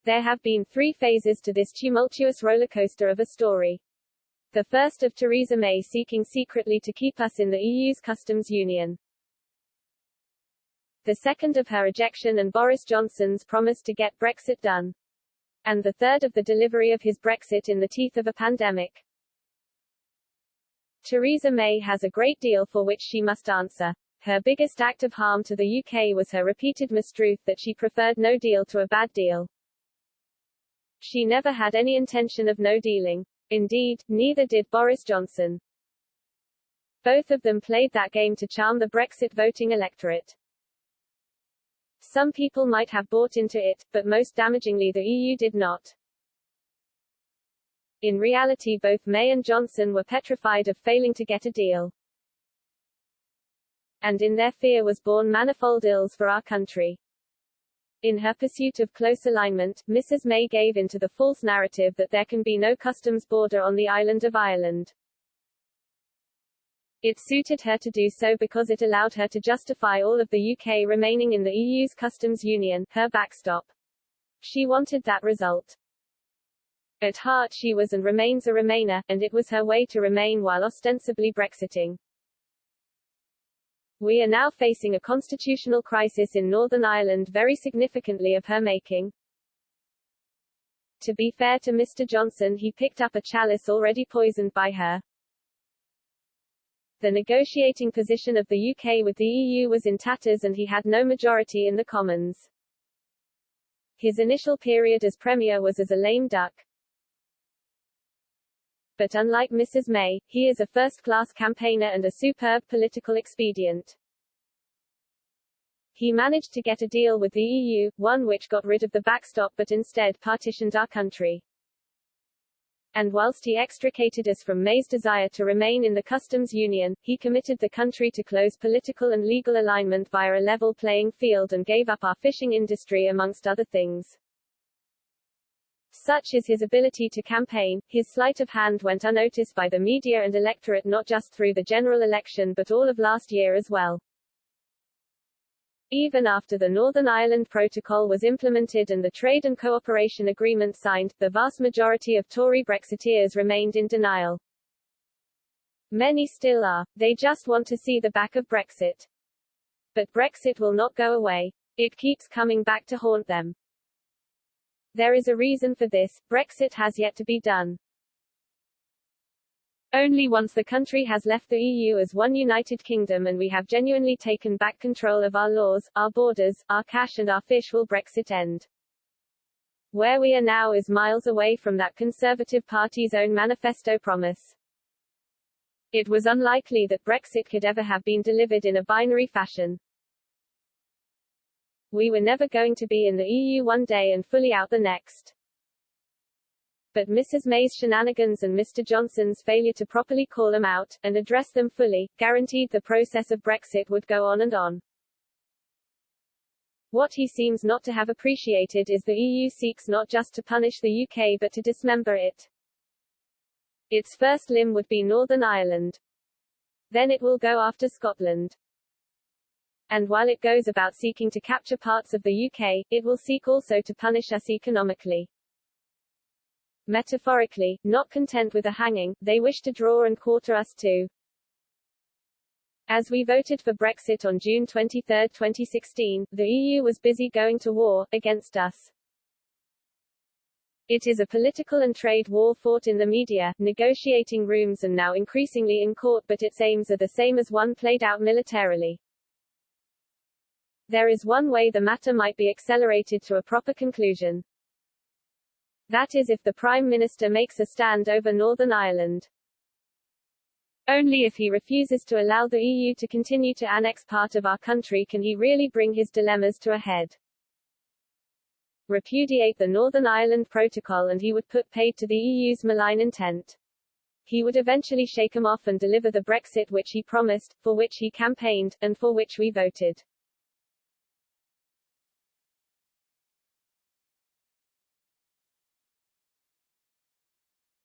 There have been three phases to this tumultuous rollercoaster of a story. The first of Theresa May seeking secretly to keep us in the EU's customs union. The second of her ejection and Boris Johnson's promise to get Brexit done. And the third of the delivery of his Brexit in the teeth of a pandemic. Theresa May has a great deal for which she must answer. Her biggest act of harm to the UK was her repeated mistruth that she preferred no deal to a bad deal. She never had any intention of no dealing. Indeed, neither did Boris Johnson. Both of them played that game to charm the Brexit voting electorate. Some people might have bought into it, but most damagingly the EU did not. In reality, both May and Johnson were petrified of failing to get a deal. And in their fear was born manifold ills for our country. In her pursuit of close alignment, Mrs. May gave in to the false narrative that there can be no customs border on the island of Ireland. It suited her to do so because it allowed her to justify all of the UK remaining in the EU's customs union, her backstop. She wanted that result. At heart she was and remains a Remainer, and it was her way to remain while ostensibly Brexiting. We are now facing a constitutional crisis in Northern Ireland very significantly of her making. To be fair to Mr. Johnson, he picked up a chalice already poisoned by her. The negotiating position of the UK with the EU was in tatters and he had no majority in the Commons. His initial period as Premier was as a lame duck. But unlike Mrs. May, he is a first-class campaigner and a superb political expedient. He managed to get a deal with the EU, one which got rid of the backstop but instead partitioned our country. And whilst he extricated us from May's desire to remain in the customs union, he committed the country to close political and legal alignment via a level playing field and gave up our fishing industry amongst other things. Such is his ability to campaign. His sleight of hand went unnoticed by the media and electorate not just through the general election but all of last year as well. Even after the Northern Ireland Protocol was implemented and the Trade and Cooperation Agreement signed, the vast majority of Tory Brexiteers remained in denial. Many still are. They just want to see the back of Brexit. But Brexit will not go away. It keeps coming back to haunt them. There is a reason for this. Brexit has yet to be done. Only once the country has left the EU as one united kingdom and we have genuinely taken back control of our laws, our borders, our cash and our fish will Brexit end. Where we are now is miles away from that Conservative Party's own manifesto promise. It was unlikely that Brexit could ever have been delivered in a binary fashion. We were never going to be in the EU one day and fully out the next. But Mrs. May's shenanigans and Mr. Johnson's failure to properly call them out, and address them fully, guaranteed the process of Brexit would go on and on. What he seems not to have appreciated is the EU seeks not just to punish the UK but to dismember it. Its first limb would be Northern Ireland. Then it will go after Scotland. And while it goes about seeking to capture parts of the UK, it will seek also to punish us economically. Metaphorically, not content with a hanging, they wish to draw and quarter us too. As we voted for Brexit on June 23, 2016, the EU was busy going to war against us. It is a political and trade war fought in the media, negotiating rooms and now increasingly in court, but its aims are the same as one played out militarily. There is one way the matter might be accelerated to a proper conclusion. That is if the Prime Minister makes a stand over Northern Ireland. Only if he refuses to allow the EU to continue to annex part of our country can he really bring his dilemmas to a head. Repudiate the Northern Ireland Protocol and he would put paid to the EU's malign intent. He would eventually shake them off and deliver the Brexit which he promised, for which he campaigned, and for which we voted.